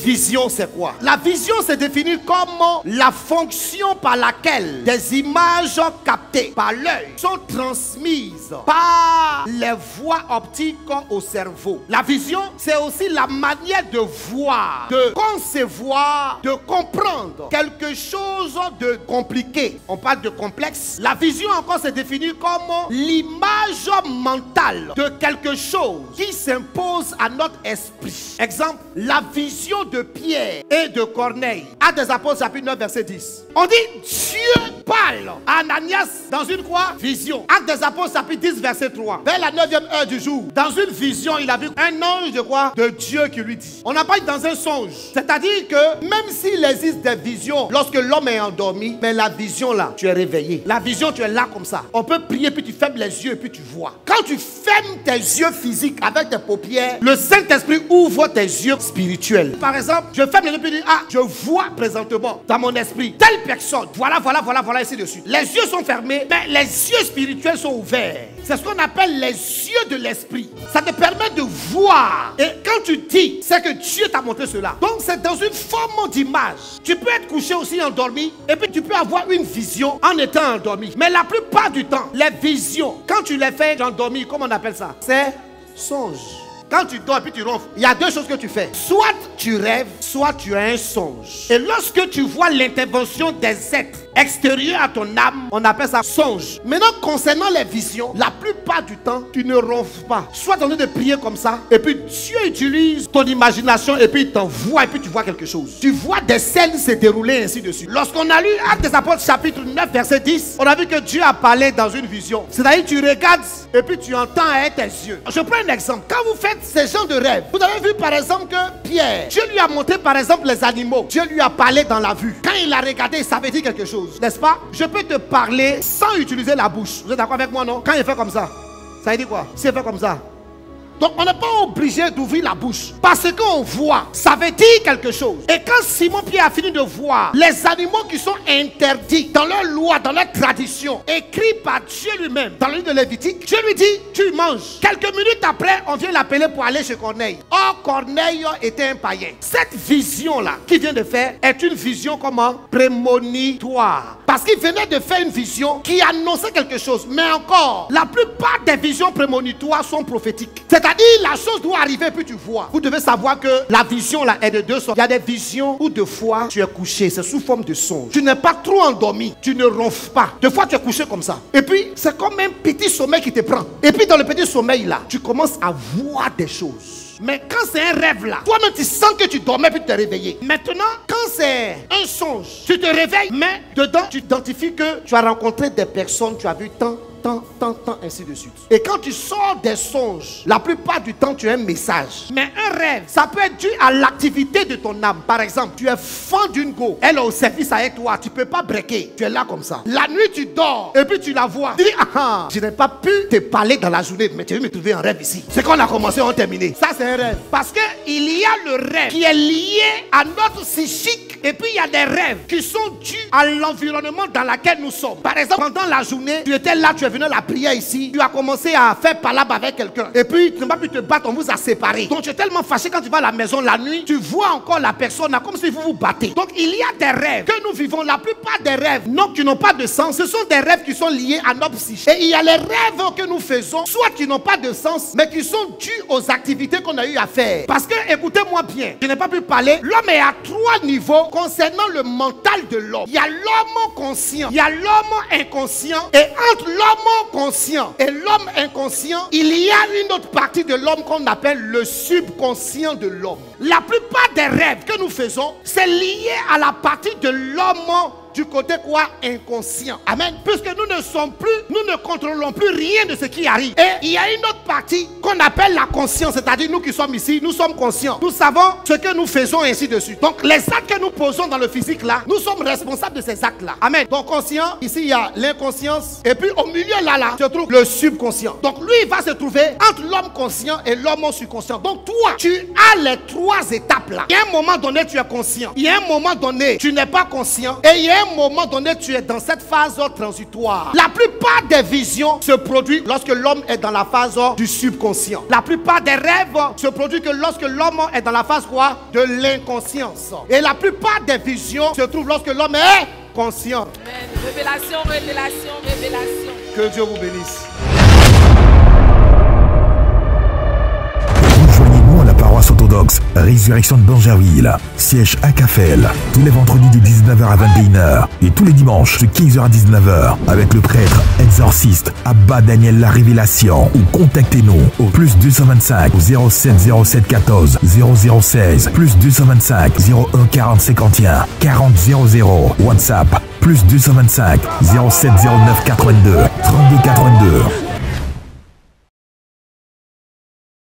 vision, c'est quoi? La vision se définit comme la fonction par laquelle des images captées par l'œil sont transmises par les voies optiques au cerveau. La vision, c'est aussi la manière de voir, de concevoir, de comprendre quelque chose de compliqué. On parle de complexe. La vision encore se définit comme l'image mentale de quelque chose qui s'impose à notre esprit. Exemple, la vision de Pierre et de Corneille. Actes des Apôtres chapitre 9 verset 10. On dit Dieu parle à Ananias dans une quoi? Vision. Actes des Apôtres chapitre 10 verset 3. Vers la 9e heure du jour, dans une vision, il a vu un ange de quoi? De Dieu qui lui dit. On n'a pas été dans un songe. C'est-à-dire que même s'il existe des visions lorsque l'homme est endormi, mais la vision là, tu es réveillé. La vision, tu es là comme ça. On peut prier puis tu fermes les yeux et puis tu vois. Quand tu fermes tes yeux physiques avec tes paupières, le Saint-Esprit ouvre tes yeux spirituels. Par exemple, je ferme les yeux et puis je dis, ah, je vois présentement dans mon esprit telle personne. Voilà, ainsi de suite. Les yeux sont fermés, mais les yeux spirituels sont ouverts. C'est ce qu'on appelle les yeux de l'esprit. Ça te permet de voir. Et quand tu dis, c'est que Dieu t'a montré cela. Donc c'est dans une forme d'image. Tu peux être couché aussi endormi et puis tu peux avoir une vision en étant endormi. Mais la plupart du temps, les visions, quand tu les fais endormi, comment on appelle ça? C'est songe. Quand tu dors et puis tu ronfles, il y a deux choses que tu fais. Soit tu rêves, soit tu as un songe. Et lorsque tu vois l'intervention des êtres extérieurs à ton âme, on appelle ça songe. Maintenant, concernant les visions, la plupart du temps, tu ne ronfles pas. Soit tu es en train de prier comme ça, et puis Dieu utilise ton imagination, et puis il t'envoie, et puis tu vois quelque chose. Tu vois des scènes se dérouler ainsi de suite. Lorsqu'on a lu Actes des Apôtres chapitre 9 verset 10, on a vu que Dieu a parlé dans une vision. C'est-à-dire tu regardes, et puis tu entends avec tes yeux. Je prends un exemple. Quand vous faites ces genres de rêves, vous avez vu par exemple que Pierre, Dieu lui a montré par exemple les animaux. Dieu lui a parlé dans la vue. Quand il a regardé, ça veut dire quelque chose. N'est-ce pas? Je peux te parler sans utiliser la bouche. Vous êtes d'accord avec moi, non? Quand il fait comme ça, ça veut dire quoi? S'il fait comme ça. Donc on n'est pas obligé d'ouvrir la bouche. Parce qu'on voit, ça veut dire quelque chose. Et quand Simon Pierre a fini de voir les animaux qui sont interdits dans leur loi, dans leur tradition, écrits par Dieu lui-même, dans le livre de Lévitique, Dieu lui dit, tu manges. Quelques minutes après, on vient l'appeler pour aller chez Corneille. Or, Corneille était un païen. Cette vision-là qu'il vient de faire est une vision comment? Prémonitoire. Parce qu'il venait de faire une vision qui annonçait quelque chose. Mais encore, la plupart des visions prémonitoires sont prophétiques. C'est-à-dire, la chose doit arriver puis tu vois. Vous devez savoir que la vision là est de deux sortes. Il y a des visions où deux fois tu es couché, c'est sous forme de songe. Tu n'es pas trop endormi, tu ne ronfles pas. Deux fois tu es couché comme ça. Et puis, c'est comme un petit sommeil qui te prend. Et puis dans le petit sommeil là, tu commences à voir des choses. Mais quand c'est un rêve là, toi-même tu sens que tu dormais puis tu t'es réveillé. Maintenant, quand c'est un songe, tu te réveilles, mais dedans tu identifies que tu as rencontré des personnes, tu as vu tant, ainsi de suite. Et quand tu sors des songes, la plupart du temps tu as un message. Mais un rêve, ça peut être dû à l'activité de ton âme. Par exemple, tu es fan d'une go, elle est au service avec toi, tu ne peux pas breaker, tu es là comme ça. La nuit tu dors et puis tu la vois. Tu dis, ah, je n'ai pas pu te parler dans la journée, mais tu veux me trouver un rêve ici. C'est qu'on a commencé, on a terminé. Ça c'est un rêve. Parce que il y a le rêve qui est lié à notre psychique. Et puis il y a des rêves qui sont dus à l'environnement dans lequel nous sommes. Par exemple, pendant la journée, tu étais là, tu es venu à la prière ici, tu as commencé à faire palabre avec quelqu'un. Et puis tu n'as pas pu te battre, on vous a séparés. Donc tu es tellement fâché quand tu vas à la maison la nuit, tu vois encore la personne là, comme si vous vous battez. Donc il y a des rêves que nous vivons. La plupart des rêves qui n'ont pas de sens, ce sont des rêves qui sont liés à notre psyché. Et il y a les rêves que nous faisons, soit qui n'ont pas de sens, mais qui sont dus aux activités qu'on a eu à faire. Parce que, écoutez-moi bien, je n'ai pas pu parler. L'homme est à trois niveaux concernant le mental de l'homme. Il y a l'homme conscient, il y a l'homme inconscient, et entre l'homme conscient et l'homme inconscient, il y a une autre partie de l'homme qu'on appelle le subconscient de l'homme. La plupart des rêves que nous faisons, c'est lié à la partie de l'homme du côté quoi? Inconscient. Amen. Puisque nous ne sommes plus, nous ne contrôlons plus rien de ce qui arrive. Et il y a une autre partie qu'on appelle la conscience, c'est-à-dire nous qui sommes ici, nous sommes conscients. Nous savons ce que nous faisons et ainsi de suite. Donc les actes que nous posons dans le physique là, nous sommes responsables de ces actes là. Amen. Donc conscient, ici il y a l'inconscience et puis au milieu là se trouve le subconscient. Donc lui il va se trouver entre l'homme conscient et l'homme subconscient. Donc toi, tu as les trois étapes là. Il y a un moment donné tu es conscient. Il y a un moment donné tu n'es pas conscient et il y a un un moment donné, tu es dans cette phase transitoire. La plupart des visions se produisent lorsque l'homme est dans la phase du subconscient. La plupart des rêves se produisent que lorsque l'homme est dans la phase quoi? De l'inconscience. Et la plupart des visions se trouvent lorsque l'homme est conscient. Amen. Révélation, révélation, révélation. Que Dieu vous bénisse. Rejoignez-nous à la paroisse orthodoxe Résurrection de Bangerville, siège à Cafel, tous les vendredis de 19h à 21h et tous les dimanches de 15h à 19h avec le prêtre exorciste Abba Daniel La Révélation. Ou contactez-nous au plus 225 07 07 14 0016 plus 225 01 40 51 40 00 WhatsApp plus 225 07 09 82 32 82.